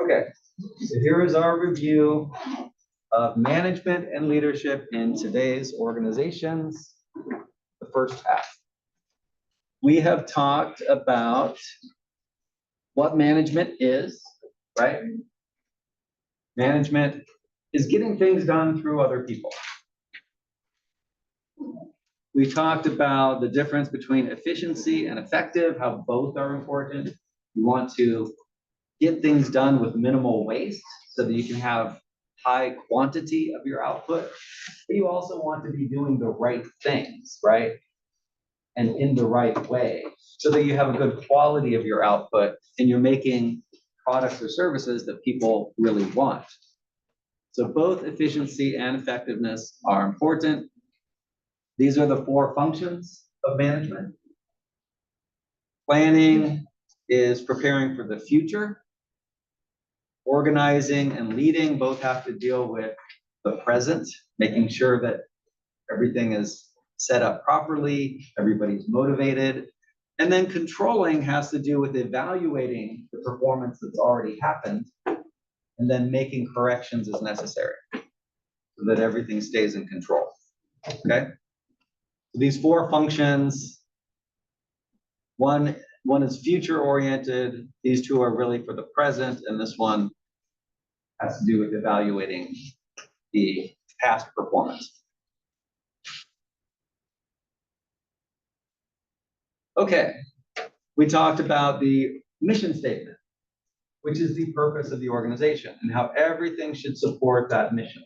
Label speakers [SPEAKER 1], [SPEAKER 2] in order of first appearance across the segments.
[SPEAKER 1] Okay, so here is our review of management and leadership in today's organizations, the first half. We have talked about what management is, right? Management is getting things done through other people. We talked about the difference between efficiency and effective, how both are important. You want to get things done with minimal waste so that you can have high quantity of your output, but you also want to be doing the right things, right? And in the right way, so that you have a good quality of your output and you're making products or services that people really want. So both efficiency and effectiveness are important. These are the 4 functions of management. Planning is preparing for the future. Organizing and leading both have to deal with the present, making sure that everything is set up properly, everybody's motivated. And then controlling has to do with evaluating the performance that's already happened and then making corrections as necessary so that everything stays in control. Okay? So these 4 functions, one is future oriented, these 2 are really for the present, and this one has to do with evaluating the past performance. Okay, we talked about the mission statement, which is the purpose of the organization and how everything should support that mission,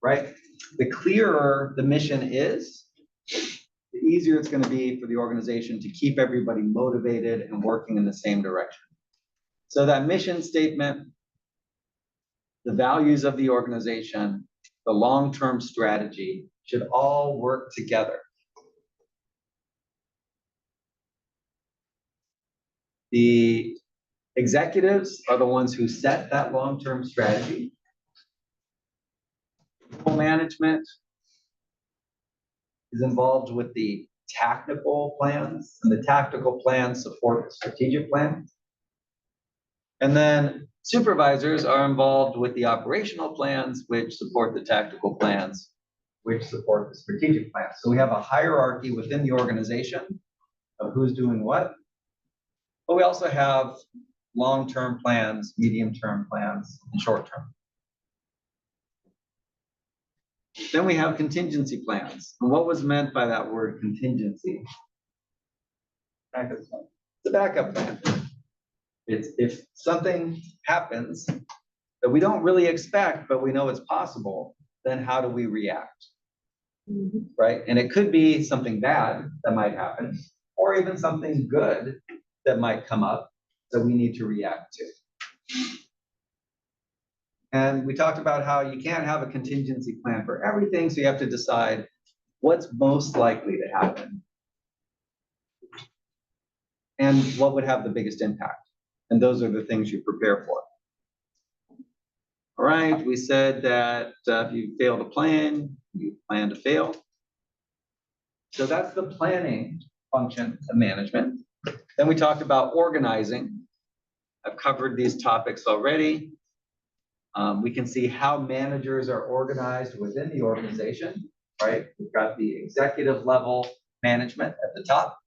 [SPEAKER 1] right? The clearer the mission is, the easier it's going to be for the organization to keep everybody motivated and working in the same direction. So that mission statement, the values of the organization, the long-term strategy should all work together. The executives are the ones who set that long-term strategy. Management is involved with the tactical plans, and the tactical plans support the strategic plan. And then supervisors are involved with the operational plans, which support the tactical plans, which support the strategic plans. So we have a hierarchy within the organization of who's doing what. But we also have long-term plans, medium-term plans, and short-term. Then we have contingency plans. And what was meant by that word contingency? The backup plan. It's if something happens that we don't really expect, but we know it's possible, then how do we react? Right? And it could be something bad that might happen, or even something good that might come up that we need to react to. And we talked about how you can't have a contingency plan for everything, so you have to decide what's most likely to happen and what would have the biggest impact. And those are the things you prepare for. All right, we said that if you fail to plan, you plan to fail. So that's the planning function of management. Then we talked about organizing. I've covered these topics already. We can see how managers are organized within the organization, right? We've got the executive level management at the top,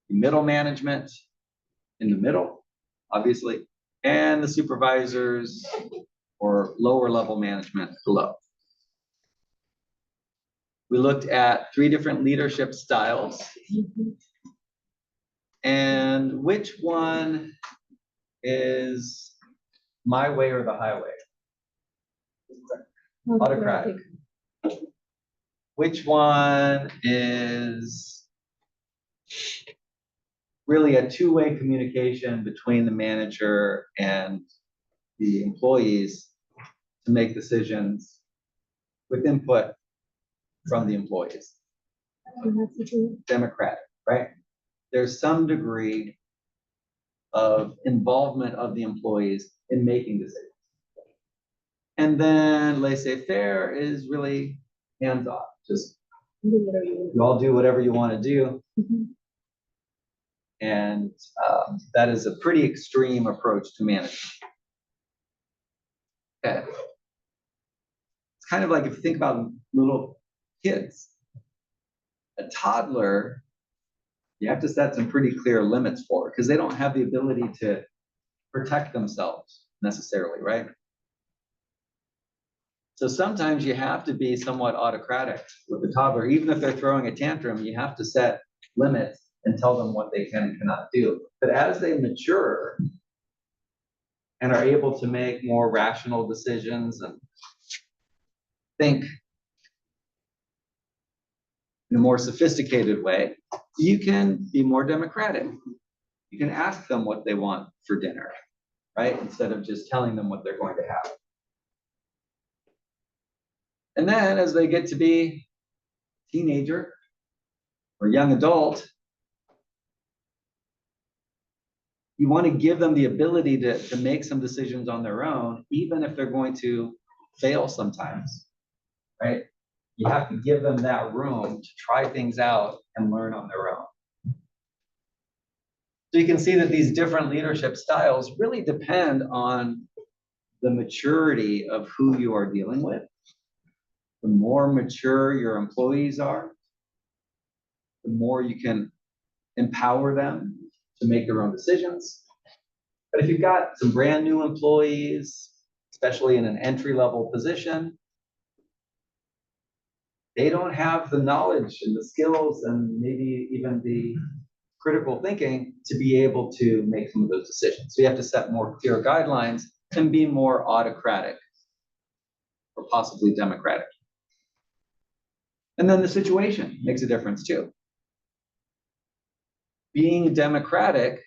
[SPEAKER 1] the middle management in the middle, obviously, and the supervisors or lower level management below. We looked at 3 different leadership styles. And which one is my way or the highway? Autocratic. Which one is really a 2-way communication between the manager and the employees to make decisions with input from the employees? Democratic, right? There's some degree of involvement of the employees in making decisions. And then laissez-faire is really hands-off. Just you all do whatever you want to do. And that is a pretty extreme approach to management. Okay. It's kind of like if you think about little kids, a toddler, you have to set some pretty clear limits for because they don't have the ability to protect themselves necessarily, right? So sometimes you have to be somewhat autocratic with the toddler. Even if they're throwing a tantrum, you have to set limits and tell them what they can and cannot do. But as they mature and are able to make more rational decisions and think in a more sophisticated way, you can be more democratic. You can ask them what they want for dinner, right? Instead of just telling them what they're going to have. And then as they get to be teenager or young adult, you want to give them the ability to make some decisions on their own, even if they're going to fail sometimes, right? You have to give them that room to try things out and learn on their own. So you can see that these different leadership styles really depend on the maturity of who you are dealing with. The more mature your employees are, the more you can empower them to make their own decisions. But if you've got some brand new employees, especially in an entry-level position, they don't have the knowledge and the skills and maybe even the critical thinking to be able to make some of those decisions. So you have to set more clear guidelines and be more autocratic or possibly democratic. And then the situation makes a difference too. Being democratic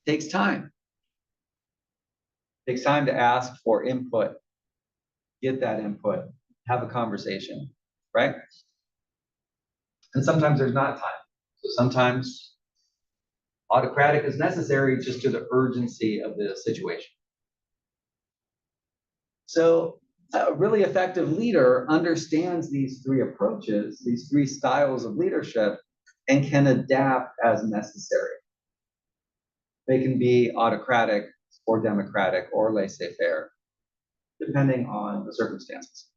[SPEAKER 1] takes time. It takes time to ask for input, get that input, have a conversation, right? And sometimes there's not time. So sometimes autocratic is necessary just to the urgency of the situation. So a really effective leader understands these three approaches, these three styles of leadership, and can adapt as necessary. They can be autocratic or democratic or laissez-faire, depending on the circumstances.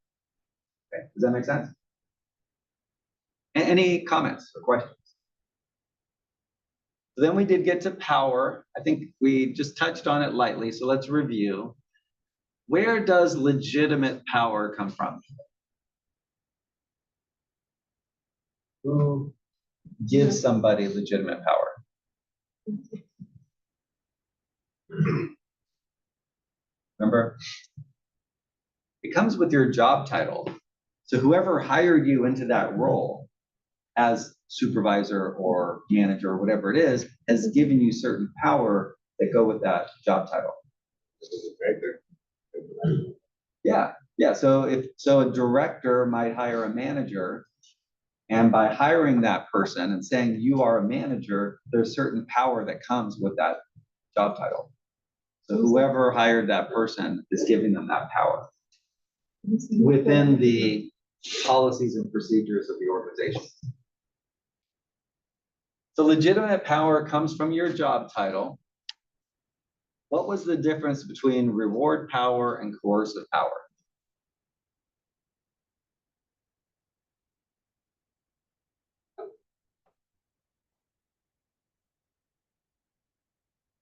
[SPEAKER 1] Okay, does that make sense? Any comments or questions? So then we did get to power. I think we just touched on it lightly, so let's review. Where does legitimate power come from? Who gives somebody legitimate power? Remember? It comes with your job title. So whoever hired you into that role as supervisor or manager or whatever it is has given you certain power that go with that job title. Yeah. So a director might hire a manager, and by hiring that person and saying you are a manager, there's certain power that comes with that job title. So whoever hired that person is giving them that power within the policies and procedures of the organization. So legitimate power comes from your job title. What was the difference between reward power and coercive power?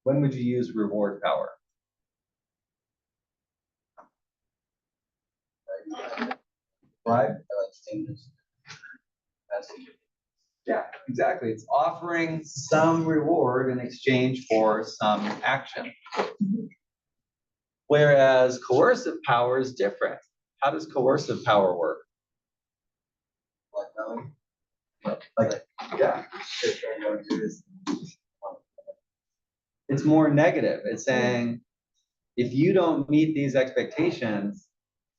[SPEAKER 1] When would you use reward power? Right? Yeah, exactly. It's offering some reward in exchange for some action. Whereas coercive power is different. How does coercive power work? Yeah. It's more negative. It's saying, if you don't meet these expectations,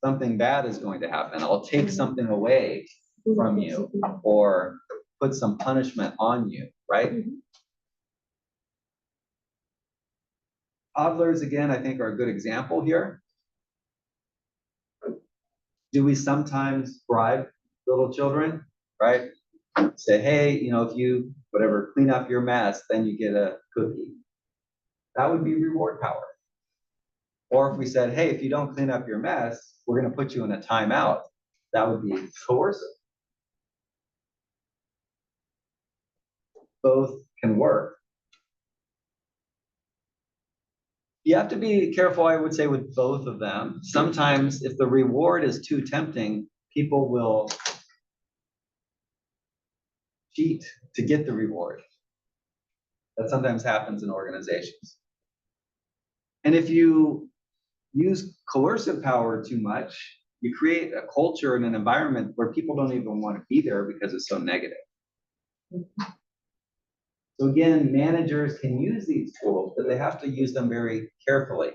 [SPEAKER 1] something bad is going to happen. I'll take something away from you or put some punishment on you, right? Toddlers, again, I think are a good example here. Do we sometimes bribe little children, right? say, hey, if you, whatever, clean up your mess, then you get a cookie. That would be reward power. Or if we said, hey, if you don't clean up your mess, we're going to put you in a timeout. That would be coercive. Both can work. You have to be careful, I would say, with both of them. Sometimes if the reward is too tempting, people will cheat to get the reward. That sometimes happens in organizations. And if you use coercive power too much, you create a culture and an environment where people don't even want to be there because it's so negative. So again, managers can use these tools, but they have to use them very carefully.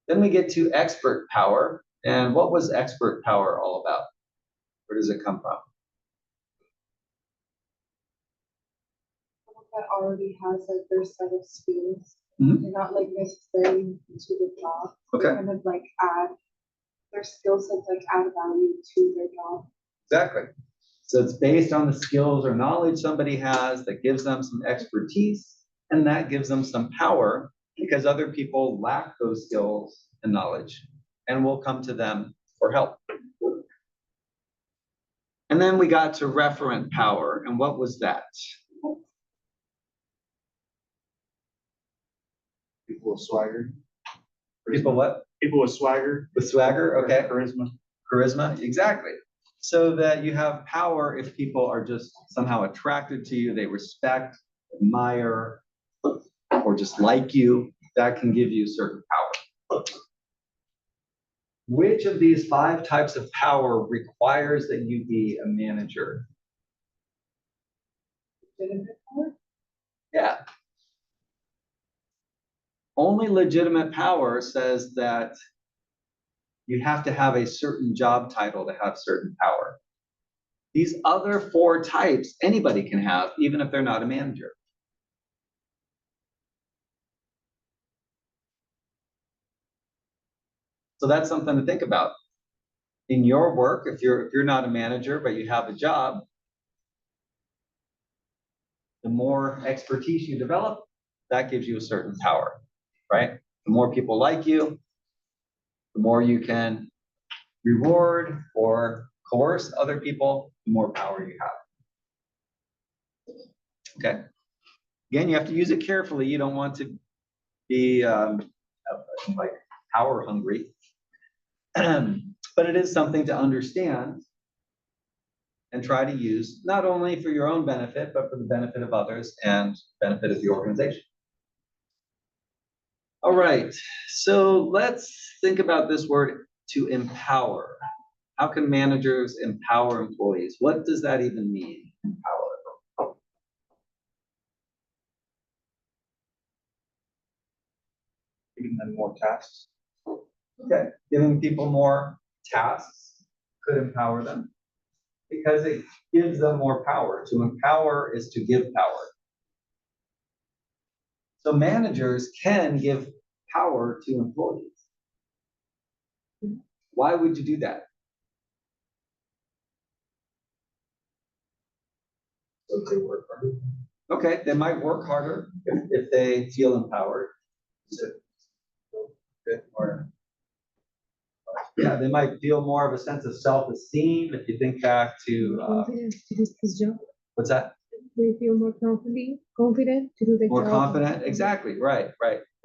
[SPEAKER 1] Then we get to expert power. And what was expert power all about? Where does it come from?
[SPEAKER 2] That already has like their set of skills.
[SPEAKER 1] Mhm.
[SPEAKER 2] They're not like necessarily to the job.
[SPEAKER 1] Okay.
[SPEAKER 2] They kind of like add their skill sets, like add value to their job.
[SPEAKER 1] Exactly. So it's based on the skills or knowledge somebody has that gives them some expertise, and that gives them some power because other people lack those skills and knowledge and will come to them for help. And then we got to referent power. And what was that?
[SPEAKER 3] People with swagger.
[SPEAKER 1] People what?
[SPEAKER 3] People with swagger.
[SPEAKER 1] With swagger, okay.
[SPEAKER 3] Charisma.
[SPEAKER 1] Charisma, exactly. So that you have power if people are just somehow attracted to you, they respect, admire, or just like you, that can give you certain power. Which of these 5 types of power requires that you be a manager? Yeah. Only legitimate power says that you have to have a certain job title to have certain power. These other 4 types, anybody can have, even if they're not a manager. So that's something to think about. In your work, if you're not a manager, but you have a job, the more expertise you develop, that gives you a certain power, right? The more people like you, the more you can reward or coerce other people, the more power you have. Okay. Again, you have to use it carefully. You don't want to be like power hungry, but it is something to understand and try to use not only for your own benefit, but for the benefit of others and benefit of the organization. All right, so let's think about this word, to empower. How can managers empower employees? What does that even mean, empower?
[SPEAKER 3] Giving them more tasks.
[SPEAKER 1] Okay, giving people more tasks could empower them because it gives them more power. To empower is to give power. So managers can give power to employees. Why would you do that?
[SPEAKER 3] So they work harder.
[SPEAKER 1] Okay, they might work harder if they feel empowered. Or, yeah, they might feel more of a sense of self-esteem. If you think back to
[SPEAKER 4] confidence to do his job.
[SPEAKER 1] what's that?
[SPEAKER 4] They feel more confident to do the
[SPEAKER 1] More
[SPEAKER 4] job.
[SPEAKER 1] confident, exactly, right.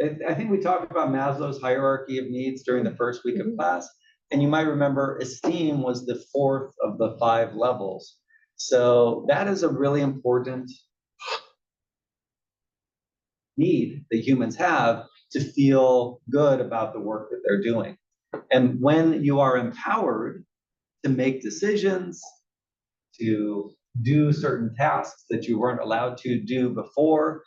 [SPEAKER 1] I think we talked about Maslow's hierarchy of needs during the first week of class, and you might remember esteem was the 4th of the 5 levels. So that is a really important need that humans have to feel good about the work that they're doing. And when you are empowered to make decisions, to do certain tasks that you weren't allowed to do before,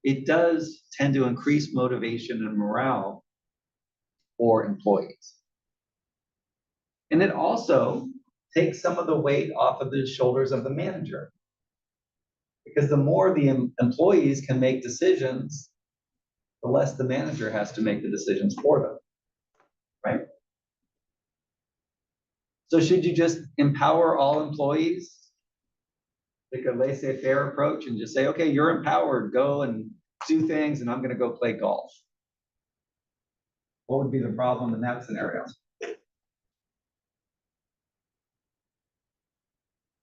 [SPEAKER 1] it does tend to increase motivation and morale for employees. And it also takes some of the weight off of the shoulders of the manager. Because the more the employees can make decisions, the less the manager has to make the decisions for them, right? So should you just empower all employees? Take a laissez-faire approach and just say, okay, you're empowered, go and do things, and I'm gonna go play golf. What would be the problem in that scenario?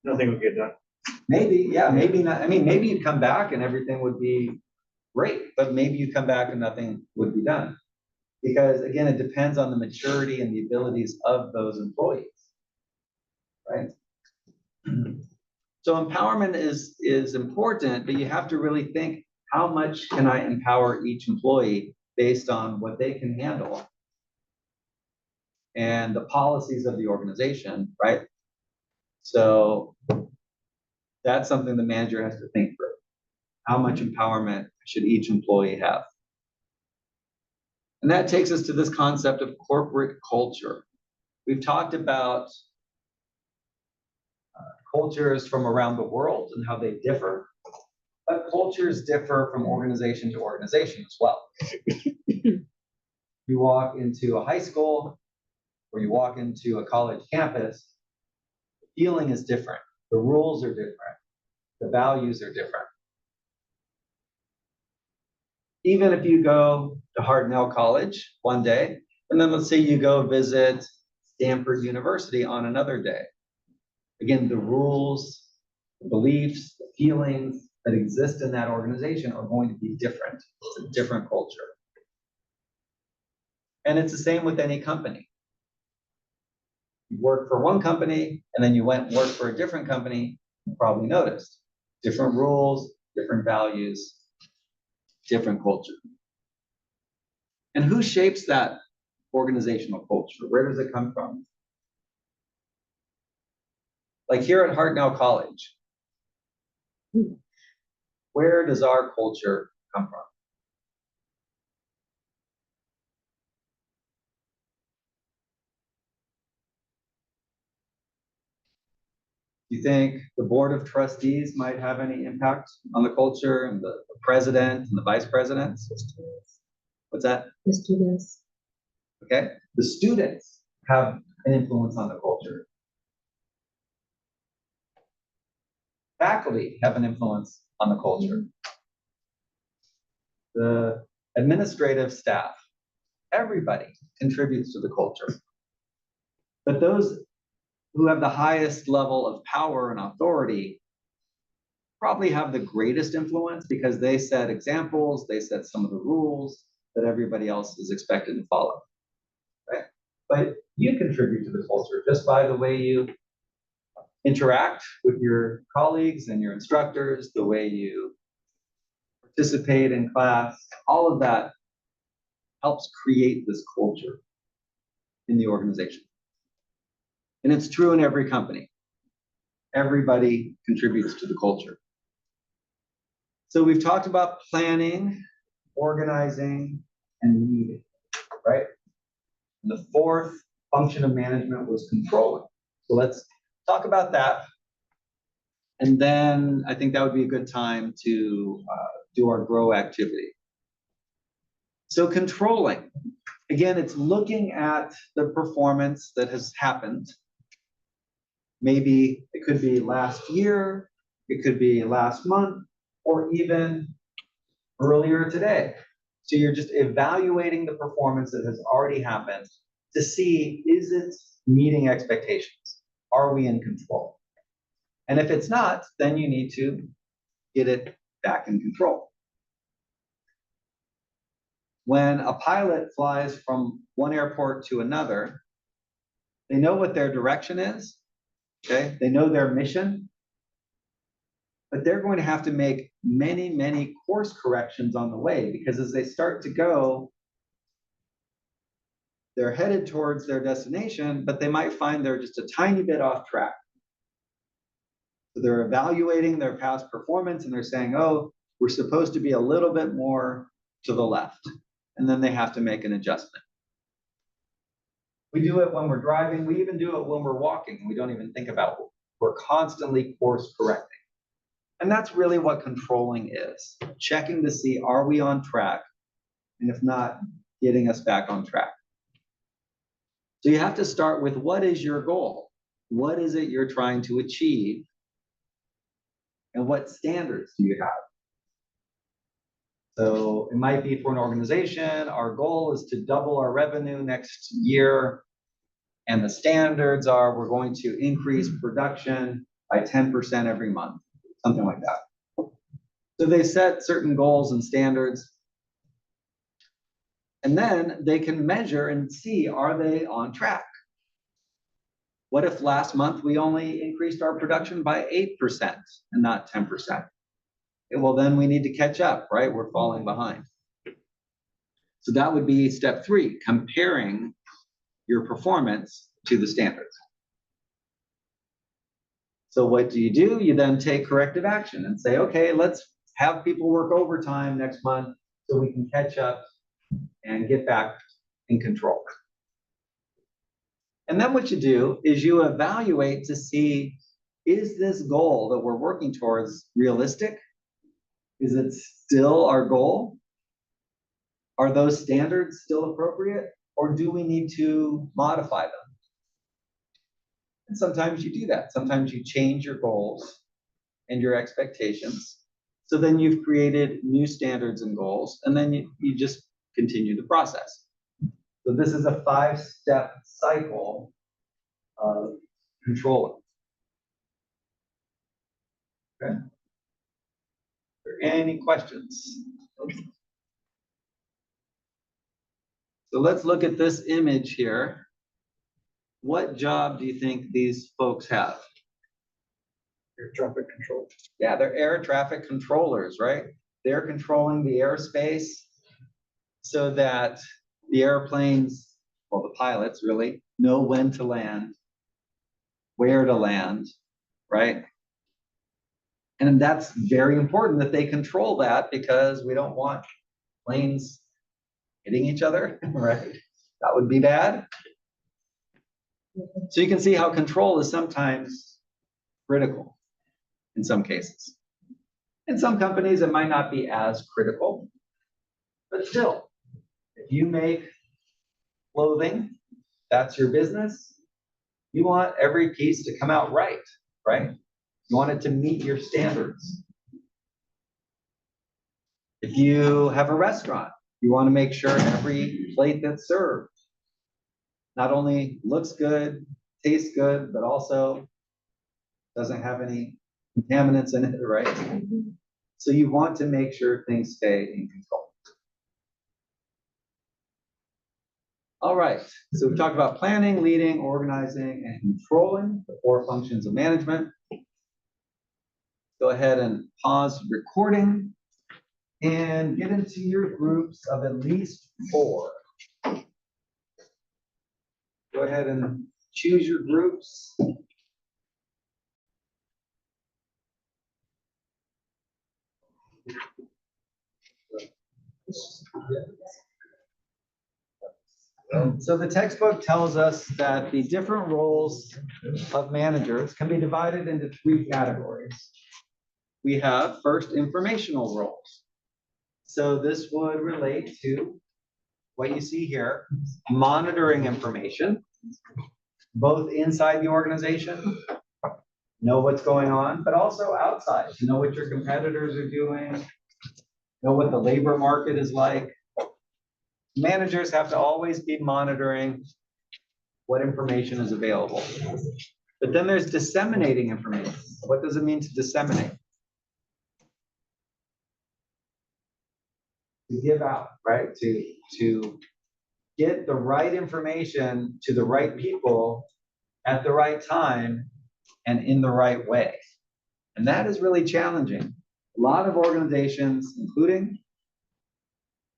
[SPEAKER 3] Nothing would get done.
[SPEAKER 1] Maybe, yeah, maybe not. I mean, maybe you'd come back and everything would be great, but maybe you come back and nothing would be done. Because again, it depends on the maturity and the abilities of those employees. Right? So empowerment is important, but you have to really think, how much can I empower each employee based on what they can handle and the policies of the organization, right? So that's something the manager has to think through. How much empowerment should each employee have? And that takes us to this concept of corporate culture. We've talked about cultures from around the world and how they differ, but cultures differ from organization to organization as well. You walk into a high school or you walk into a college campus, the feeling is different. The rules are different. The values are different. Even if you go to Hartnell College one day, and then let's say you go visit Stanford University on another day. Again, the rules, the beliefs, the feelings that exist in that organization are going to be different. It's a different culture. And it's the same with any company. You work for one company and then you went and worked for a different company, you probably noticed. Different rules, different values, different culture. And who shapes that organizational culture? Where does it come from? Like here at Hartnell College, where does our culture come from? Do you think the board of trustees might have any impact on the culture, and the president and the vice presidents? What's that?
[SPEAKER 4] The students.
[SPEAKER 1] Okay, the students have an influence on the culture. Faculty have an influence on the culture. The administrative staff, everybody contributes to the culture. But those who have the highest level of power and authority probably have the greatest influence because they set examples, they set some of the rules that everybody else is expected to follow, right? But you contribute to the culture just by the way you interact with your colleagues and your instructors, the way you participate in class, all of that helps create this culture in the organization. And it's true in every company. Everybody contributes to the culture. So we've talked about planning, organizing, and leading, right? And the fourth function of management was controlling. So let's talk about that. And then I think that would be a good time to do our grow activity. So controlling, again, it's looking at the performance that has happened. Maybe it could be last year, it could be last month, or even earlier today. So you're just evaluating the performance that has already happened to see, is it meeting expectations? Are we in control? And if it's not, then you need to get it back in control. When a pilot flies from one airport to another, they know what their direction is, okay? They know their mission, but they're going to have to make many, many course corrections on the way, because as they start to go, they're headed towards their destination, but they might find they're just a tiny bit off track. So they're evaluating their past performance and they're saying, oh, we're supposed to be a little bit more to the left. And then they have to make an adjustment. We do it when we're driving. We even do it when we're walking. We don't even think about it. We're constantly course correcting. And that's really what controlling is. Checking to see, are we on track? And if not, getting us back on track. So you have to start with, what is your goal? what is it you're trying to achieve? And what standards do you have? So it might be for an organization, our goal is to double our revenue next year. And the standards are we're going to increase production by 10% every month, something like that. So they set certain goals and standards. And then they can measure and see, are they on track? What if last month we only increased our production by 8% and not 10%? Well, then we need to catch up, right? We're falling behind. So that would be step 3, comparing your performance to the standards. So what do? You then take corrective action and say, okay, let's have people work overtime next month so we can catch up and get back in control. And then what you do is you evaluate to see, is this goal that we're working towards realistic? Is it still our goal? Are those standards still appropriate? Or do we need to modify them? And sometimes you do that. Sometimes you change your goals and your expectations. So then you've created new standards and goals, and then you just continue the process. So this is a 5-step cycle of controlling. Okay. Are there any questions? So let's look at this image here. What job do you think these folks have?
[SPEAKER 3] Air traffic control.
[SPEAKER 1] Yeah, they're air traffic controllers, right? They're controlling the airspace so that the airplanes, well, the pilots really, know when to land, where to land, right? And that's very important that they control that, because we don't want planes hitting each other, right? That would be bad. So you can see how control is sometimes critical in some cases. In some companies, it might not be as critical, but still, if you make clothing, that's your business, you want every piece to come out right, right? You want it to meet your standards. If you have a restaurant, you want to make sure every plate that's served not only looks good, tastes good, but also doesn't have any contaminants in it, right? So you want to make sure things stay in control. All right, so we've talked about planning, leading, organizing, and controlling the 4 functions of management. Go ahead and pause recording and get into your groups of at least 4. Go ahead and choose your groups. So the textbook tells us that the different roles of managers can be divided into 3 categories. We have first informational roles. So this would relate to what you see here, monitoring information, both inside the organization, know what's going on, but also outside, to know what your competitors are doing, know what the labor market is like. Managers have to always be monitoring what information is available. But then there's disseminating information. What does it mean to disseminate? To give out, right? To get the right information to the right people at the right time and in the right way. And that is really challenging. A lot of organizations, including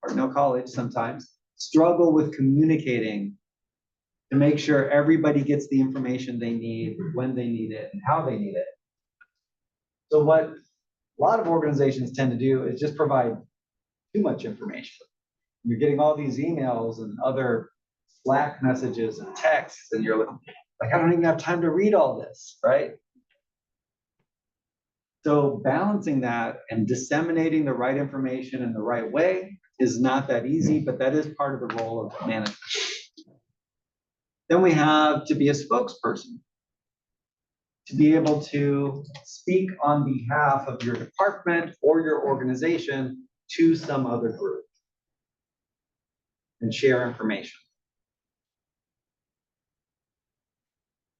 [SPEAKER 1] Cardinal College sometimes, struggle with communicating to make sure everybody gets the information they need, when they need it, and how they need it. So what a lot of organizations tend to do is just provide too much information. You're getting all these emails and other Slack messages and texts, and you're like, I don't even have time to read all this, right? So balancing that and disseminating the right information in the right way is not that easy, but that is part of the role of management. Then we have to be a spokesperson. to be able to speak on behalf of your department or your organization to some other group and share information.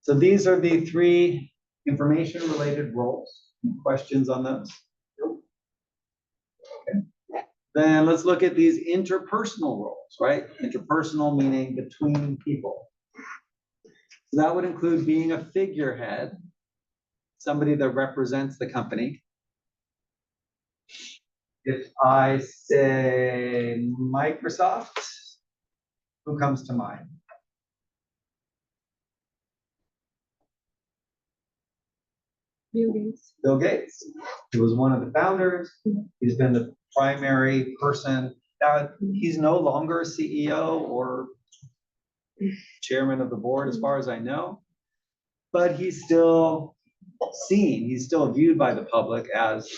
[SPEAKER 1] So these are the three information-related roles. Any questions on those? Okay. Then let's look at these interpersonal roles, right? Interpersonal meaning between people. So that would include being a figurehead, somebody that represents the company. If I say Microsoft, who comes to mind?
[SPEAKER 4] Bill Gates.
[SPEAKER 1] Bill Gates. He was one of the founders. He's been the primary person. Now, he's no longer a CEO or chairman of the board, as far as I know, but he's still seen, he's still viewed by the public as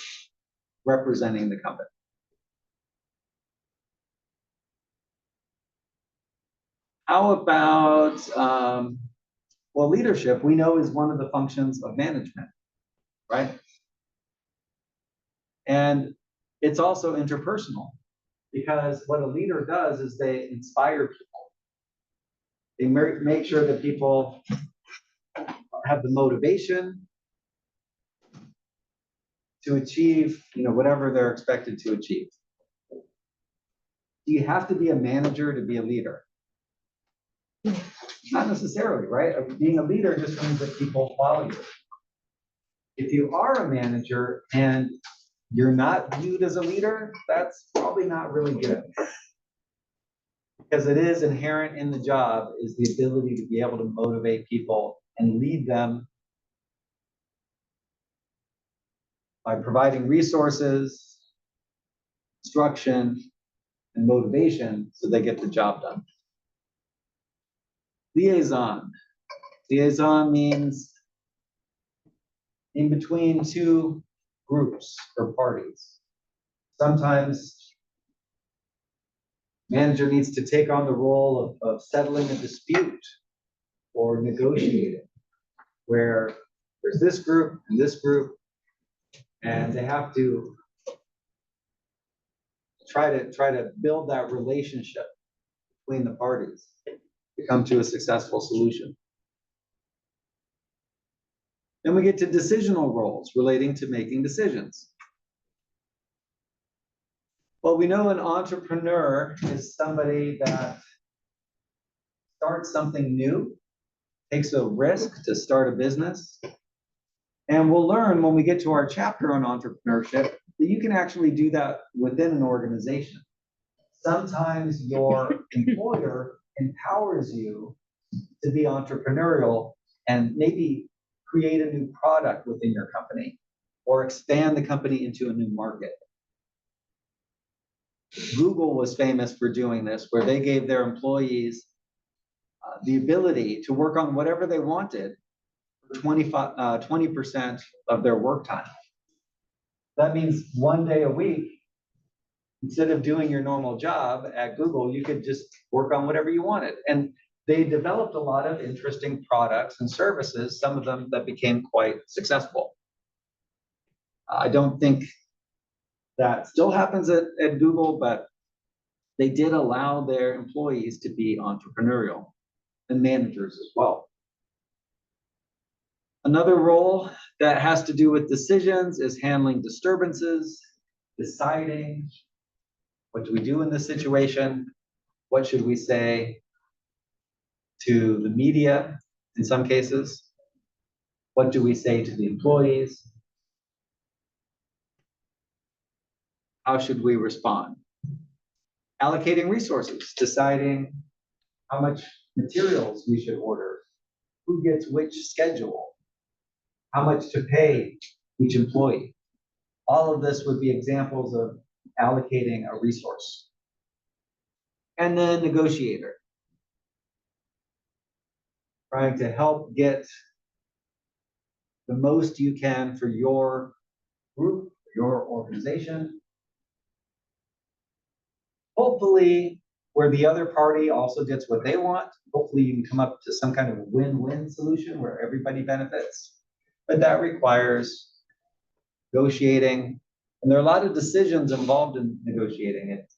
[SPEAKER 1] representing the company. How about, well, leadership, we know is one of the functions of management, right? And it's also interpersonal because what a leader does is they inspire people. They make sure that people have the motivation to achieve, whatever they're expected to achieve. Do you have to be a manager to be a leader? Not necessarily, right? Being a leader just means that people follow you. If you are a manager and you're not viewed as a leader, that's probably not really good. Because it is inherent in the job is the ability to be able to motivate people and lead them by providing resources, instruction, and motivation so they get the job done. Liaison. Liaison means in between two groups or parties. Sometimes manager needs to take on the role of settling a dispute or negotiating, where there's this group and this group, and they have to try to build that relationship between the parties to come to a successful solution. Then we get to decisional roles relating to making decisions. Well, we know an entrepreneur is somebody that starts something new, takes a risk to start a business. And we'll learn when we get to our chapter on entrepreneurship that you can actually do that within an organization. Sometimes your employer empowers you to be entrepreneurial and maybe create a new product within your company or expand the company into a new market. Google was famous for doing this, where they gave their employees the ability to work on whatever they wanted for 20% of their work time. That means one day a week, instead of doing your normal job at Google, you could just work on whatever you wanted. And they developed a lot of interesting products and services, some of them that became quite successful. I don't think that still happens at Google, but they did allow their employees to be entrepreneurial and managers as well. Another role that has to do with decisions is handling disturbances, deciding what do we do in this situation, what should we say to the media in some cases, what do we say to the employees, how should we respond? Allocating resources, deciding how much materials we should order, who gets which schedule, how much to pay each employee. All of this would be examples of allocating a resource. And then negotiator, trying to help get the most you can for your group, your organization. Hopefully, where the other party also gets what they want, hopefully you can come up to some kind of win-win solution where everybody benefits. but that requires negotiating. And there are a lot of decisions involved in negotiating it.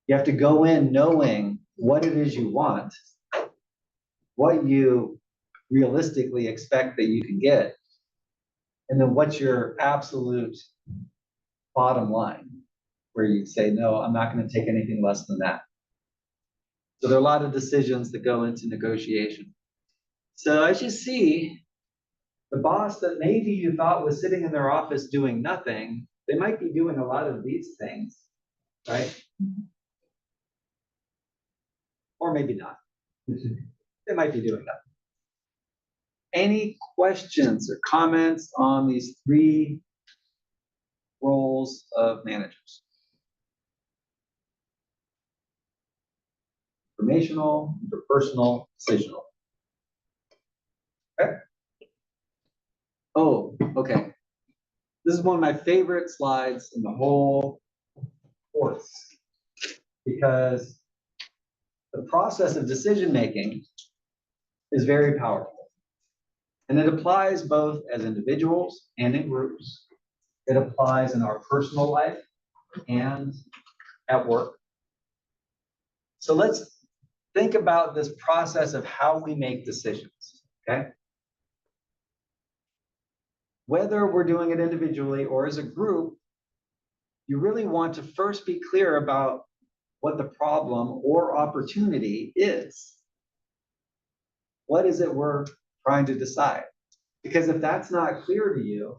[SPEAKER 1] You have to go in knowing what it is you want, what you realistically expect that you can get, and then what's your absolute bottom line, where you say, no, I'm not going to take anything less than that. So there are a lot of decisions that go into negotiation. So as you see, the boss that maybe you thought was sitting in their office doing nothing, they might be doing a lot of these things, right? Or maybe not. They might be doing that. Any questions or comments on these three roles of managers? Informational, interpersonal, decisional. Okay. Oh, okay. This is one of my favorite slides in the whole course, because the process of decision making is very powerful. And it applies both as individuals and in groups. It applies in our personal life and at work. So let's think about this process of how we make decisions, okay? Whether we're doing it individually or as a group, you really want to first be clear about what the problem or opportunity is. What is it we're trying to decide? Because if that's not clear to you,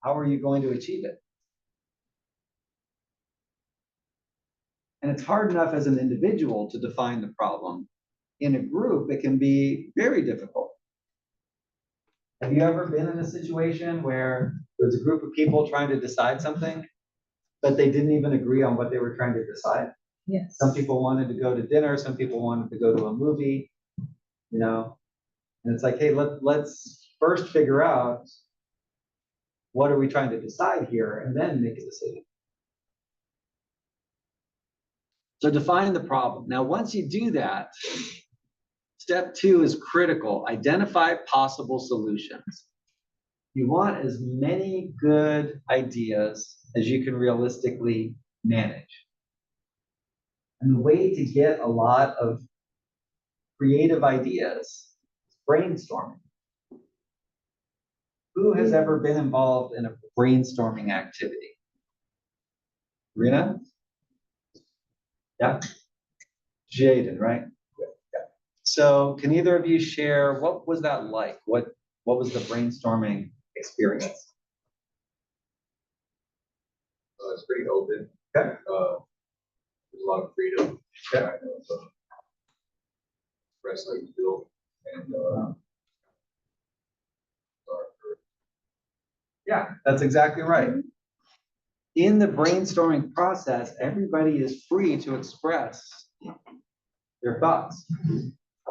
[SPEAKER 1] how are you going to achieve it? And it's hard enough as an individual to define the problem. In a group, it can be very difficult. Have you ever been in a situation where there's a group of people trying to decide something, but they didn't even agree on what they were trying to decide?
[SPEAKER 4] Yes.
[SPEAKER 1] Some people wanted to go to dinner, some people wanted to go to a movie, you know, and it's like, hey, let's first figure out what are we trying to decide here, and then make a decision. So define the problem. Now, once you do that, step 2 is critical. Identify possible solutions. You want as many good ideas as you can realistically manage. And the way to get a lot of creative ideas is brainstorming. Who has ever been involved in a brainstorming activity? Rena? Yeah? Jaden, right? Yeah. So can either of you share, what was that like? What was the brainstorming experience?
[SPEAKER 5] It's pretty open.
[SPEAKER 1] Okay.
[SPEAKER 5] There's a lot of freedom.
[SPEAKER 1] Okay.
[SPEAKER 5] Express how you feel and
[SPEAKER 1] Yeah, that's exactly right. In the brainstorming process, everybody is free to express their thoughts.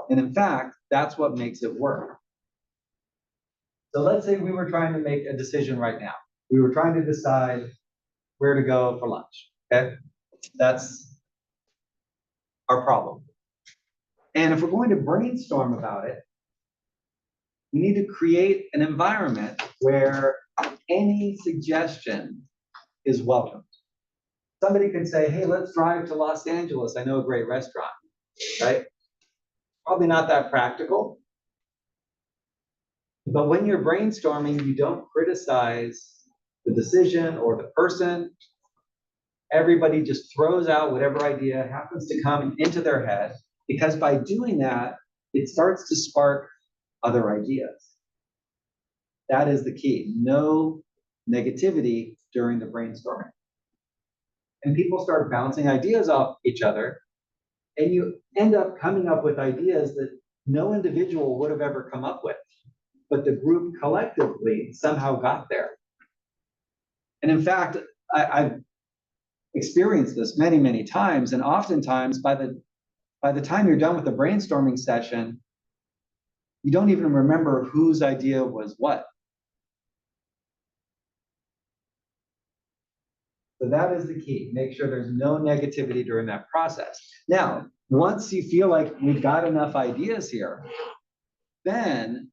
[SPEAKER 1] And in fact, that's what makes it work. So let's say we were trying to make a decision right now. We were trying to decide where to go for lunch, okay? That's our problem. And if we're going to brainstorm about it, we need to create an environment where any suggestion is welcomed. Somebody could say, hey, let's drive to Los Angeles. I know a great restaurant, right? Probably not that practical. But when you're brainstorming, you don't criticize the decision or the person. Everybody just throws out whatever idea happens to come into their head, because by doing that, it starts to spark other ideas. That is the key. No negativity during the brainstorming. And people start bouncing ideas off each other, and you end up coming up with ideas that no individual would have ever come up with, but the group collectively somehow got there. And in fact, I've experienced this many, many times, and oftentimes by the time you're done with the brainstorming session, you don't even remember whose idea was what. So that is the key. Make sure there's no negativity during that process. Now, once you feel like we've got enough ideas here, then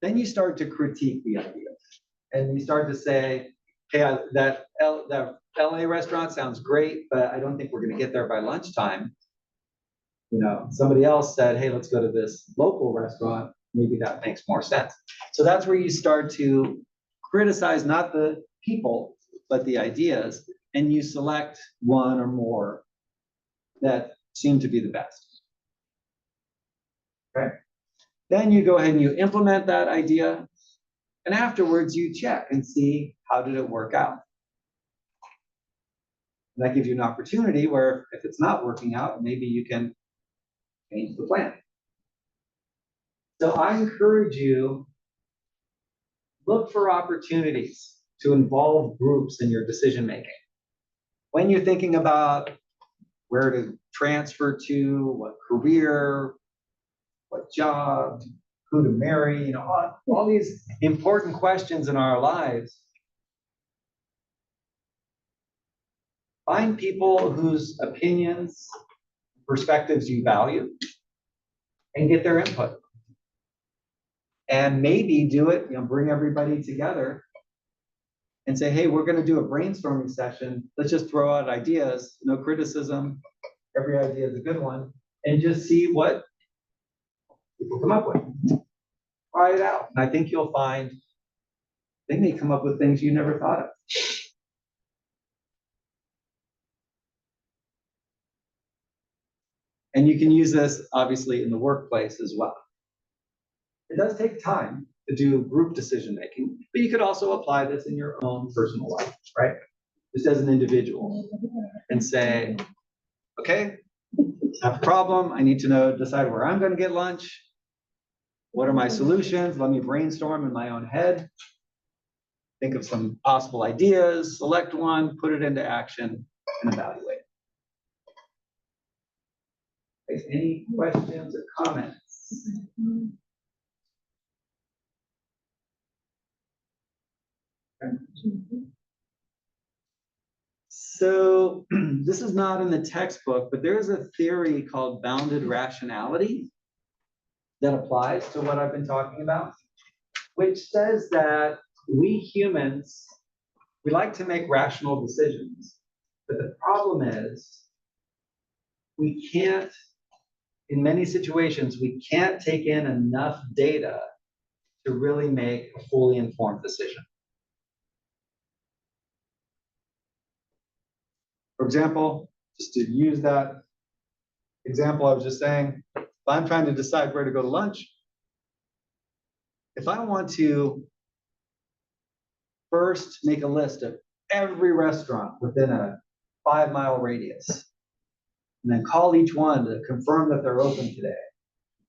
[SPEAKER 1] Then you start to critique the idea. And you start to say, hey, that LA restaurant sounds great, but I don't think we're gonna get there by lunchtime. You know, somebody else said, hey, let's go to this local restaurant. Maybe that makes more sense. So that's where you start to criticize not the people, but the ideas, and you select one or more that seem to be the best. Okay. Then you go ahead and you implement that idea, and afterwards you check and see how did it work out. And that gives you an opportunity where if it's not working out, maybe you can change the plan. So I encourage you, look for opportunities to involve groups in your decision making. When you're thinking about where to transfer to, what career, what job, who to marry, you know, all these important questions in our lives. Find people whose opinions, perspectives you value, and get their input. And maybe do it, you know, bring everybody together and say, hey, we're going to do a brainstorming session. Let's just throw out ideas, no criticism. Every idea is a good one, and just see what people come up with. Try it out. And I think you'll find they may come up with things you never thought of. And you can use this obviously in the workplace as well. It does take time to do group decision making, but you could also apply this in your own personal life, right? Just as an individual, and say, okay, I have a problem. I need to decide where I'm going to get lunch. What are my solutions? Let me brainstorm in my own head. Think of some possible ideas, select one, put it into action, and evaluate. Any questions or comments? So this is not in the textbook, but there is a theory called bounded rationality that applies to what I've been talking about, which says that we humans, we like to make rational decisions, but the problem is we can't, in many situations, we can't take in enough data to really make a fully informed decision. For example, just to use that example I was just saying, if I'm trying to decide where to go to lunch, if I want to first make a list of every restaurant within a 5-mile radius, and then call each one to confirm that they're open today,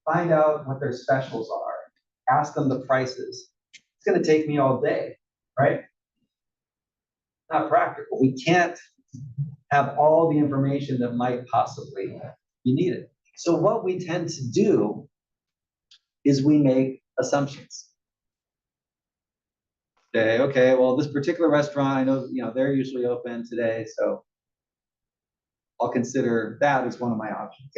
[SPEAKER 1] find out what their specials are, ask them the prices, it's going to take me all day, right? Not practical. We can't have all the information that might possibly be needed. So what we tend to do is we make assumptions. Say, okay, well, this particular restaurant, I know, you know, they're usually open today, so I'll consider that as one of my options.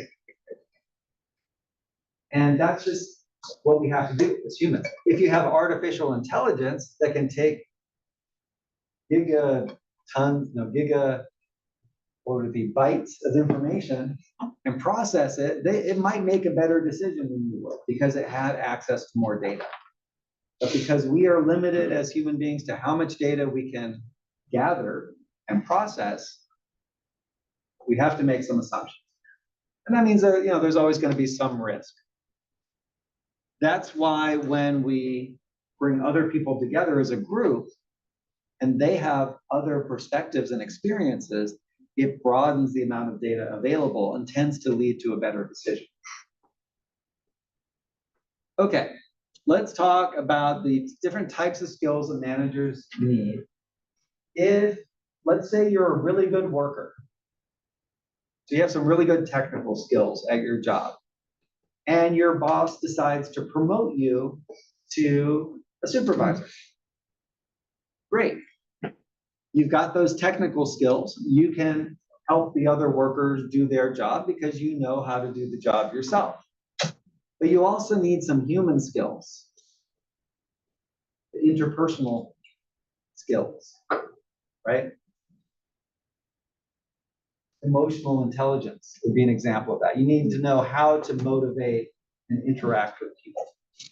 [SPEAKER 1] And that's just what we have to do as humans. If you have artificial intelligence that can take what would it be, bytes of information and process it, it might make a better decision than you would because it had access to more data. But because we are limited as human beings to how much data we can gather and process, we have to make some assumptions. And that means that, you know, there's always going to be some risk. That's why when we bring other people together as a group and they have other perspectives and experiences, it broadens the amount of data available and tends to lead to a better decision. Okay, let's talk about the different types of skills that managers need. If, let's say you're a really good worker, so you have some really good technical skills at your job, and your boss decides to promote you to a supervisor. Great. You've got those technical skills. You can help the other workers do their job because you know how to do the job yourself. But you also need some human skills. interpersonal skills, right? Emotional intelligence would be an example of that. You need to know how to motivate and interact with people. Have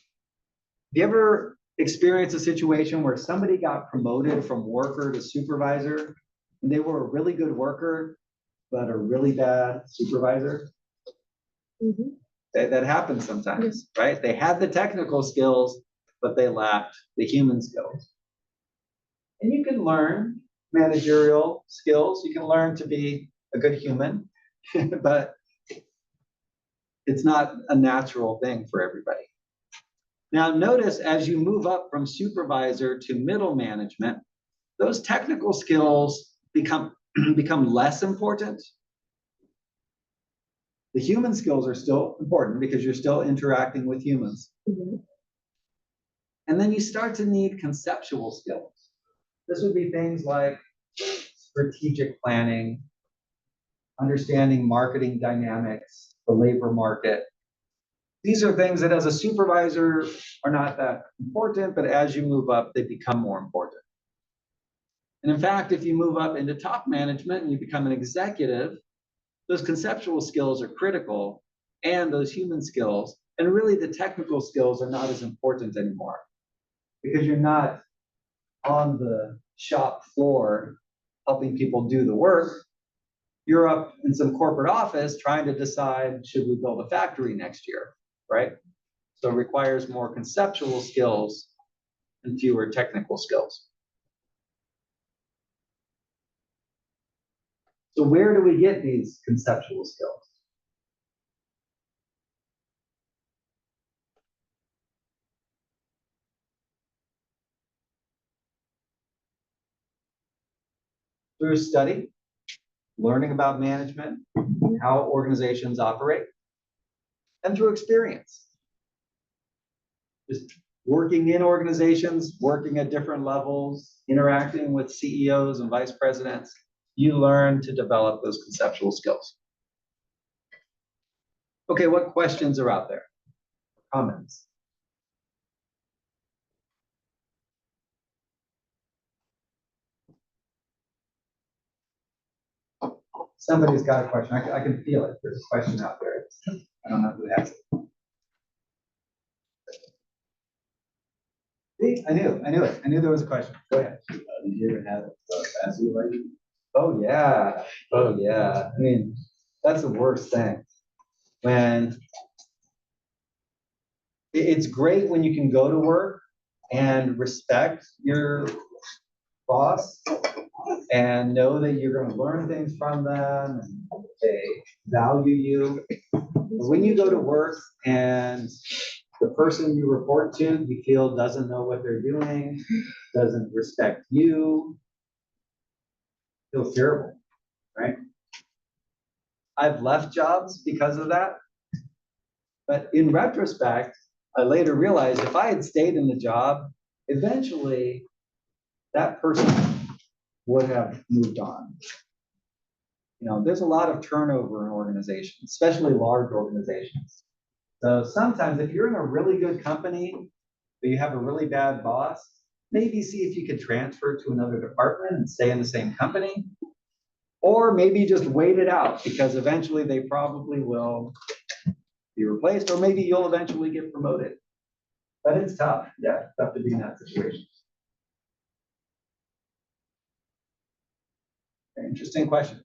[SPEAKER 1] you ever experienced a situation where somebody got promoted from worker to supervisor, and they were a really good worker, but a really bad supervisor?
[SPEAKER 4] Mhm.
[SPEAKER 1] That happens sometimes, right? They had the technical skills, but they lacked the human skills. And you can learn managerial skills. You can learn to be a good human, but it's not a natural thing for everybody. Now, notice as you move up from supervisor to middle management, those technical skills become less important. The human skills are still important because you're still interacting with humans.
[SPEAKER 4] Mhm.
[SPEAKER 1] And then you start to need conceptual skills. This would be things like strategic planning, understanding marketing dynamics, the labor market. These are things that as a supervisor are not that important, but as you move up, they become more important. And in fact, if you move up into top management and you become an executive, those conceptual skills are critical, and those human skills, and really the technical skills are not as important anymore because you're not on the shop floor helping people do the work. You're up in some corporate office trying to decide, should we build a factory next year, right? So it requires more conceptual skills and fewer technical skills. So where do we get these conceptual skills? Through study, learning about management, how organizations operate, and through experience. Just working in organizations, working at different levels, interacting with CEOs and vice presidents, you learn to develop those conceptual skills. Okay, what questions are out there? Comments? Somebody's got a question. I can feel it. There's a question out there. I don't know who has it. See, I knew it. I knew there was a question. Go ahead.
[SPEAKER 5] Did you ever have fancy lighting?
[SPEAKER 1] Oh yeah. Oh yeah. I mean, that's the worst thing. When it's great when you can go to work and respect your boss and know that you're going to learn things from them and they value you. But when you go to work and the person you report to, you feel doesn't know what they're doing, doesn't respect you, feels terrible, right? I've left jobs because of that. But in retrospect, I later realized if I had stayed in the job, eventually that person would have moved on. You know, there's a lot of turnover in organizations, especially large organizations. So sometimes if you're in a really good company, but you have a really bad boss, maybe see if you could transfer to another department and stay in the same company. Or maybe just wait it out because eventually they probably will be replaced, or maybe you'll eventually get promoted. But it's tough. Yeah, it's tough to be in that situation. Interesting question.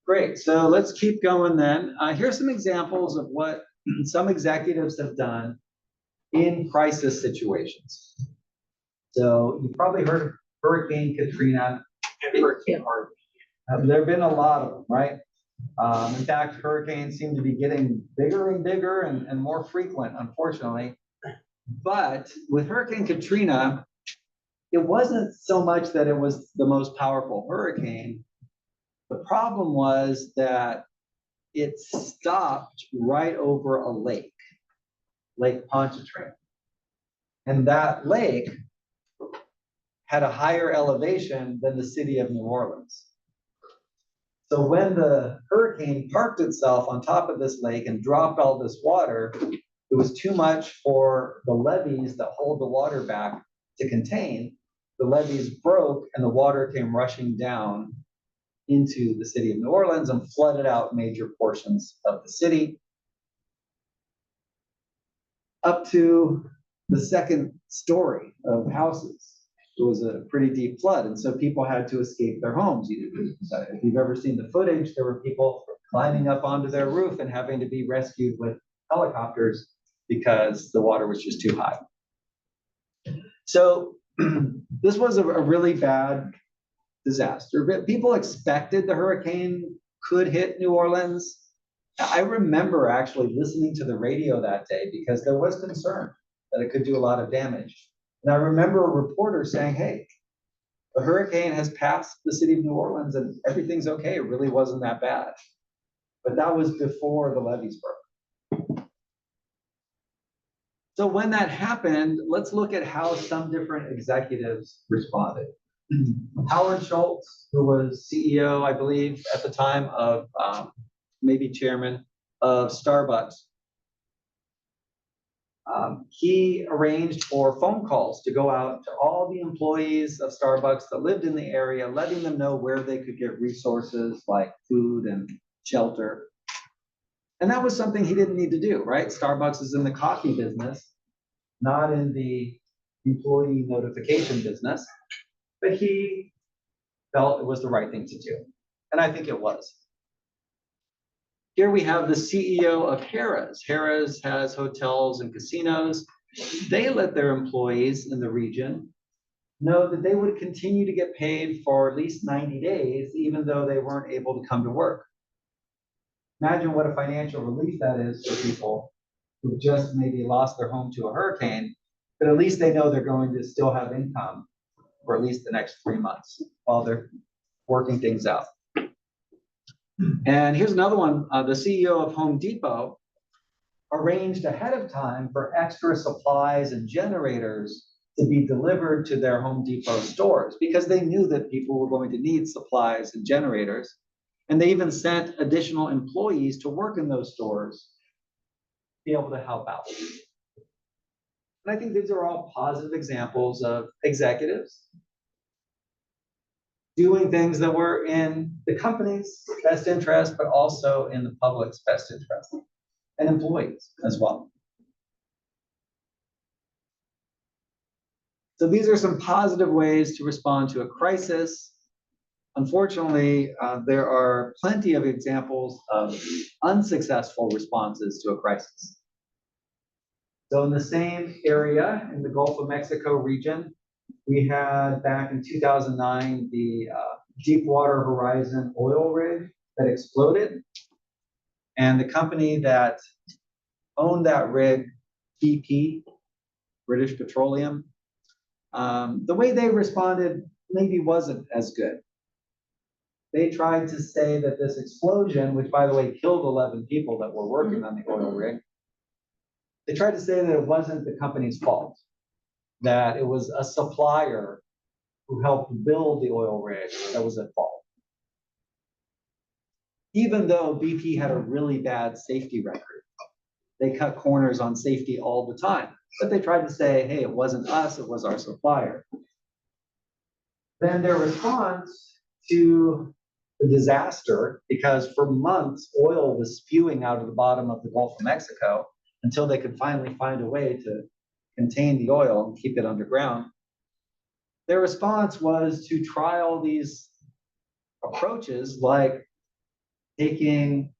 [SPEAKER 1] Great. So let's keep going then. Here's some examples of what some executives have done in crisis situations. So you've probably heard of Hurricane Katrina and Hurricane Harvey. There have been a lot of them, right? In fact, hurricanes seem to be getting bigger and bigger and more frequent, unfortunately. But with Hurricane Katrina, it wasn't so much that it was the most powerful hurricane. The problem was that it stopped right over a lake, Lake Pontchartrain. And that lake had a higher elevation than the city of New Orleans. So when the hurricane parked itself on top of this lake and dropped all this water, it was too much for the levees that hold the water back to contain, the levees broke and the water came rushing down into the city of New Orleans and flooded out major portions of the city up to the second story of houses. It was a pretty deep flood, and so people had to escape their homes. If you've ever seen the footage, there were people climbing up onto their roof and having to be rescued with helicopters because the water was just too high. So this was a really bad disaster, but people expected the hurricane could hit New Orleans. I remember actually listening to the radio that day because there was concern that it could do a lot of damage. And I remember a reporter saying, hey, the hurricane has passed the city of New Orleans and everything's okay. It really wasn't that bad. But that was before the levees broke. So when that happened, let's look at how some different executives responded. Howard Schultz, who was CEO, I believe, at the time of, maybe chairman of Starbucks, he arranged for phone calls to go out to all the employees of Starbucks that lived in the area, letting them know where they could get resources like food and shelter. And that was something he didn't need to do, right? Starbucks is in the coffee business, not in the employee notification business, but he felt it was the right thing to do. And I think it was. Here we have the CEO of Harrah's. Harrah's has hotels and casinos. They let their employees in the region know that they would continue to get paid for at least 90 days, even though they weren't able to come to work. Imagine what a financial relief that is for people who just maybe lost their home to a hurricane, but at least they know they're going to still have income for at least the next 3 months while they're working things out. And here's another one. The CEO of Home Depot arranged ahead of time for extra supplies and generators to be delivered to their Home Depot stores because they knew that people were going to need supplies and generators. And they even sent additional employees to work in those stores to be able to help out. And I think these are all positive examples of executives doing things that were in the company's best interest, but also in the public's best interest, and employees as well. So these are some positive ways to respond to a crisis. Unfortunately, there are plenty of examples of unsuccessful responses to a crisis. So in the same area, in the Gulf of Mexico region, we had back in 2009, the Deepwater Horizon oil rig that exploded. And the company that owned that rig, BP, British Petroleum, the way they responded maybe wasn't as good. They tried to say that this explosion, which by the way killed 11 people that were working on the oil rig, they tried to say that it wasn't the company's fault, that it was a supplier who helped build the oil rig that was at fault. Even though BP had a really bad safety record, they cut corners on safety all the time, but they tried to say, hey, it wasn't us, it was our supplier. Then their response to the disaster, because for months oil was spewing out of the bottom of the Gulf of Mexico until they could finally find a way to contain the oil and keep it underground. Their response was to trial these approaches like taking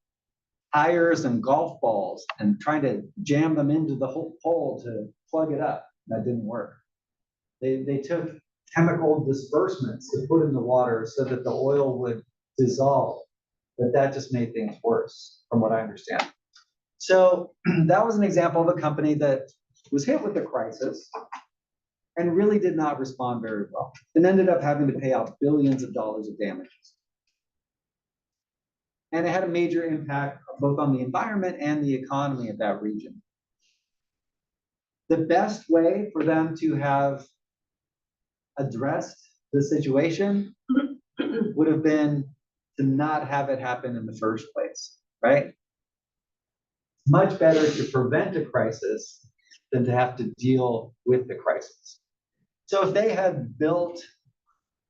[SPEAKER 1] tires and golf balls and trying to jam them into the whole hole to plug it up. That didn't work. They took chemical disbursements to put in the water so that the oil would dissolve, but that just made things worse, from what I understand. So that was an example of a company that was hit with the crisis and really did not respond very well and ended up having to pay out billions of dollars of damages. And it had a major impact both on the environment and the economy of that region. The best way for them to have addressed the situation would have been to not have it happen in the first place, right? Much better to prevent a crisis than to have to deal with the crisis. So if they had built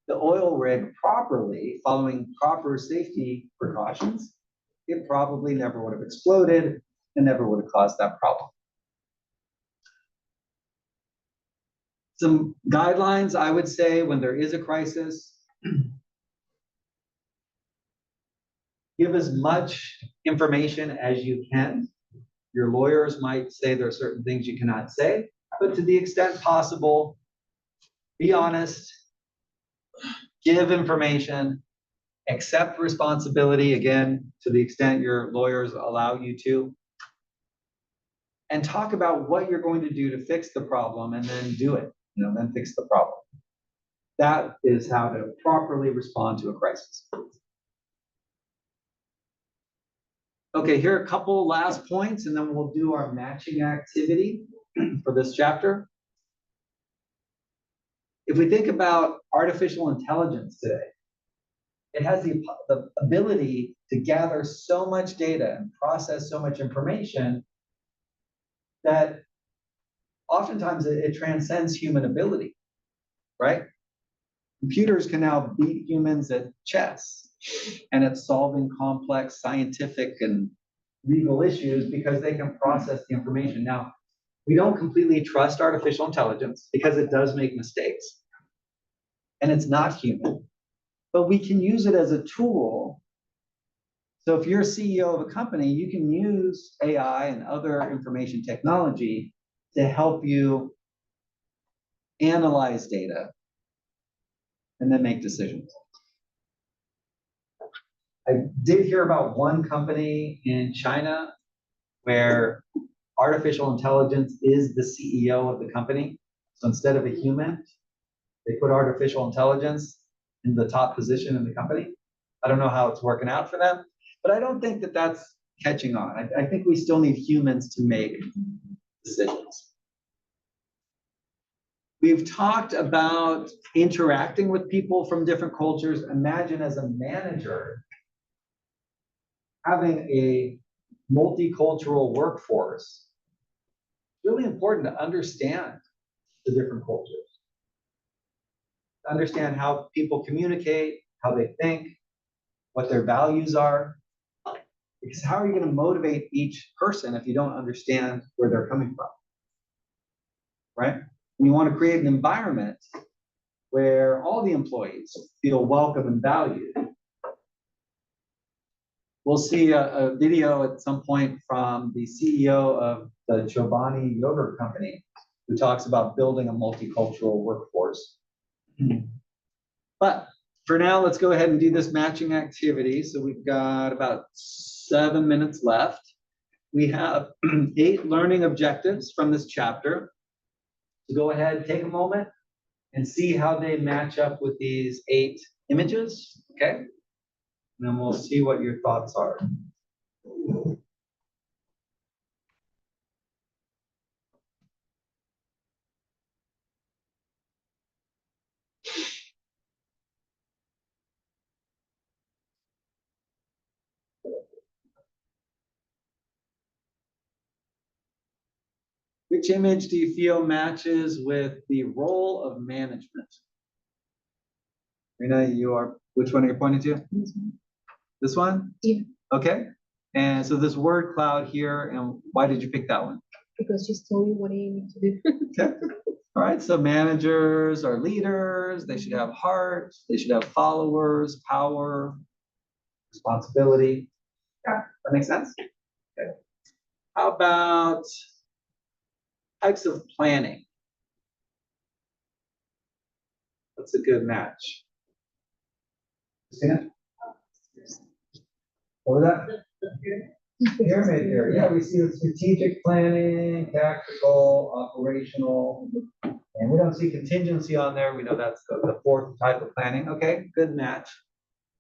[SPEAKER 1] the oil rig properly, following proper safety precautions, it probably never would have exploded and never would have caused that problem. Some guidelines, I would say, when there is a crisis, give as much information as you can. Your lawyers might say there are certain things you cannot say, but to the extent possible, be honest, give information, accept responsibility, again, to the extent your lawyers allow you to, and talk about what you're going to do to fix the problem and then do it, then fix the problem. That is how to properly respond to a crisis. Okay, here are a couple last points, and then we'll do our matching activity for this chapter. If we think about artificial intelligence today, it has the ability to gather so much data and process so much information that oftentimes it transcends human ability, right? Computers can now beat humans at chess and at solving complex scientific and legal issues because they can process the information. Now, we don't completely trust artificial intelligence because it does make mistakes and it's not human, but we can use it as a tool. So if you're a CEO of a company, you can use AI and other information technology to help you analyze data and then make decisions. I did hear about one company in China where artificial intelligence is the CEO of the company. So instead of a human, they put artificial intelligence in the top position in the company. I don't know how it's working out for them, but I don't think that that's catching on. I think we still need humans to make decisions. We've talked about interacting with people from different cultures. Imagine as a manager, having a multicultural workforce. It's really important to understand the different cultures, to understand how people communicate, how they think, what their values are. Because how are you going to motivate each person if you don't understand where they're coming from, right? And you want to create an environment where all the employees feel welcome and valued. We'll see a video at some point from the CEO of the Chobani Yogurt Company, who talks about building a multicultural workforce. But for now, let's go ahead and do this matching activity. So we've got about 7 minutes left. We have 8 learning objectives from this chapter. So go ahead, take a moment, and see how they match up with these 8 images, okay? And then we'll see what your thoughts are. Which image do you feel matches with the role of management? Rena, which one are you pointing to?
[SPEAKER 4] This one.
[SPEAKER 1] This one?
[SPEAKER 4] Yeah.
[SPEAKER 1] Okay. And so this word cloud here, and why did you pick that one?
[SPEAKER 4] Because she's told me what I need to do.
[SPEAKER 1] Okay. All right. So managers are leaders. They should have heart. They should have followers, power, responsibility. Yeah, that makes sense. Okay. How about types of planning? What's a good match? Christina? What was that? Pyramid here. Yeah, we see the strategic planning, tactical, operational, and we don't see contingency on there. We know that's the 4th type of planning. Okay, good match.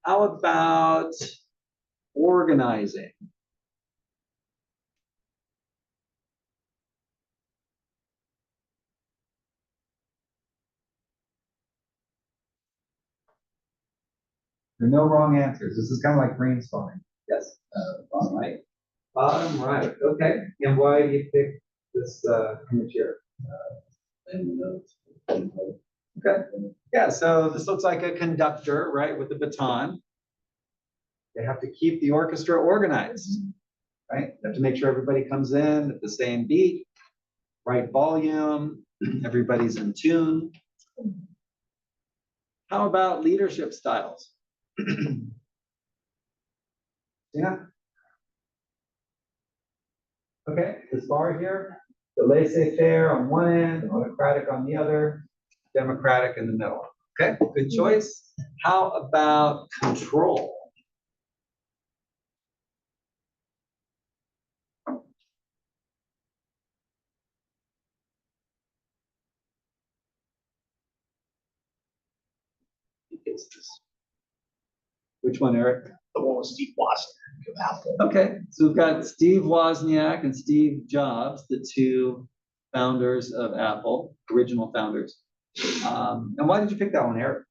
[SPEAKER 1] How about organizing? There are no wrong answers. This is kind of like brainstorming. Yes.
[SPEAKER 5] Bottom right.
[SPEAKER 1] Bottom right. Okay. And why do you pick this image here?
[SPEAKER 5] And
[SPEAKER 1] Okay, yeah, so this looks like a conductor, right, with a baton. They have to keep the orchestra organized, right? They have to make sure everybody comes in at the same beat, right volume, everybody's in tune. How about leadership styles? Yeah. Okay, this bar here, the laissez-faire on one end, autocratic on the other, democratic in the middle. Okay, good choice. How about control? Which one, Eric?
[SPEAKER 3] The one with Steve Wozniak of Apple.
[SPEAKER 1] Okay, so we've got Steve Wozniak and Steve Jobs, the two founders of Apple, original founders. And why did you pick that one, Eric?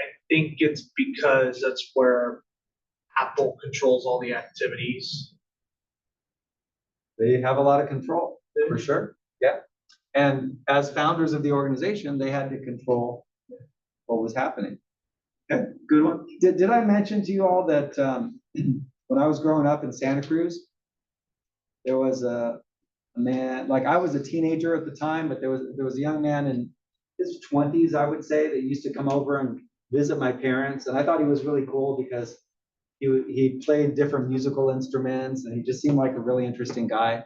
[SPEAKER 3] I think it's because that's where Apple controls all the activities.
[SPEAKER 1] They have a lot of control, for sure, yeah. And as founders of the organization, they had to control what was happening. Okay, good one. Did I mention to you all that when I was growing up in Santa Cruz, there was a man, like I was a teenager at the time, but there was a young man in his 20s, I would say, that used to come over and visit my parents, and I thought he was really cool because he played different musical instruments, and he just seemed like a really interesting guy.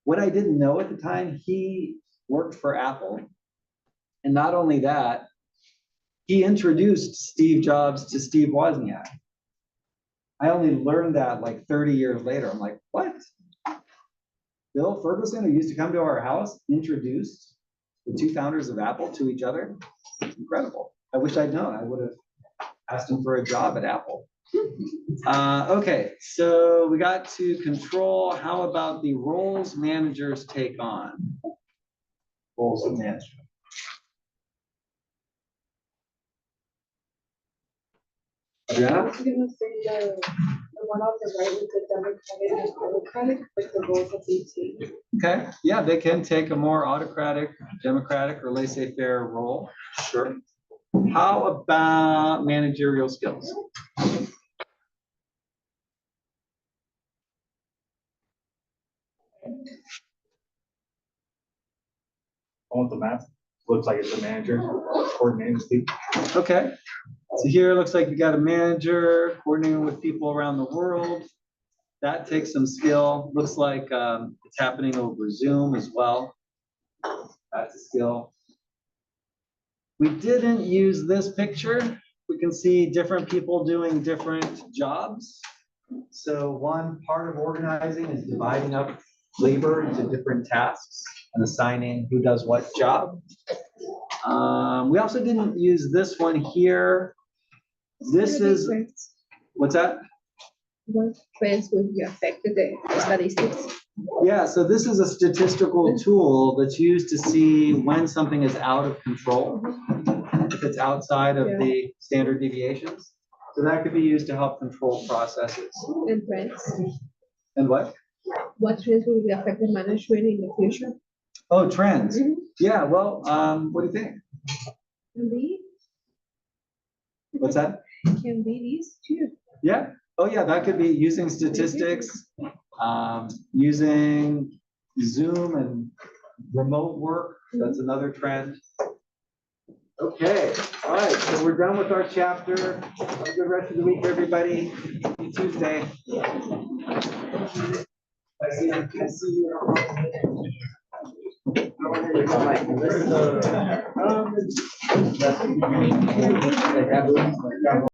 [SPEAKER 1] What I didn't know at the time, he worked for Apple, and not only that, he introduced Steve Jobs to Steve Wozniak. I only learned that like 30 years later. I'm like, what? Bill Ferguson, who used to come to our house, introduced the two founders of Apple to each other? It's incredible. I wish I'd known. I would have asked him for a job at Apple. Okay, so we got to control. How about the roles managers take on? Roles of management.
[SPEAKER 2] I
[SPEAKER 1] Adriana?
[SPEAKER 2] was gonna say the one on the right with the democratic and autocratic, like the roles of the team.
[SPEAKER 1] Okay, yeah, they can take a more autocratic, democratic, or laissez-faire role. Sure. How about managerial skills?
[SPEAKER 3] On the map, looks like it's a manager coordinating with people.
[SPEAKER 1] Okay, so here it looks like you got a manager coordinating with people around the world. That takes some skill. Looks like it's happening over Zoom as well. That's a skill. We didn't use this picture. We can see different people doing different jobs. So one part of organizing is dividing up labor into different tasks and assigning who does what job. We also didn't use this one here. This is, what's that?
[SPEAKER 4] What trends will be affected the statistics?
[SPEAKER 1] Yeah, so this is a statistical tool that's used to see when something is out of control, if it's outside of the standard deviations. So that could be used to help control processes.
[SPEAKER 4] And trends?
[SPEAKER 1] And what?
[SPEAKER 4] What trends will be affected management in the future?
[SPEAKER 1] Oh, trends. Yeah, well, what do you think?
[SPEAKER 4] Can be,
[SPEAKER 1] What's that?
[SPEAKER 4] can be these too.
[SPEAKER 1] Yeah. Oh, yeah, that could be using statistics, using Zoom and remote work. That's another trend. Okay, all right, so we're done with our chapter. Have a good rest of the week, everybody. See you Tuesday. I see you.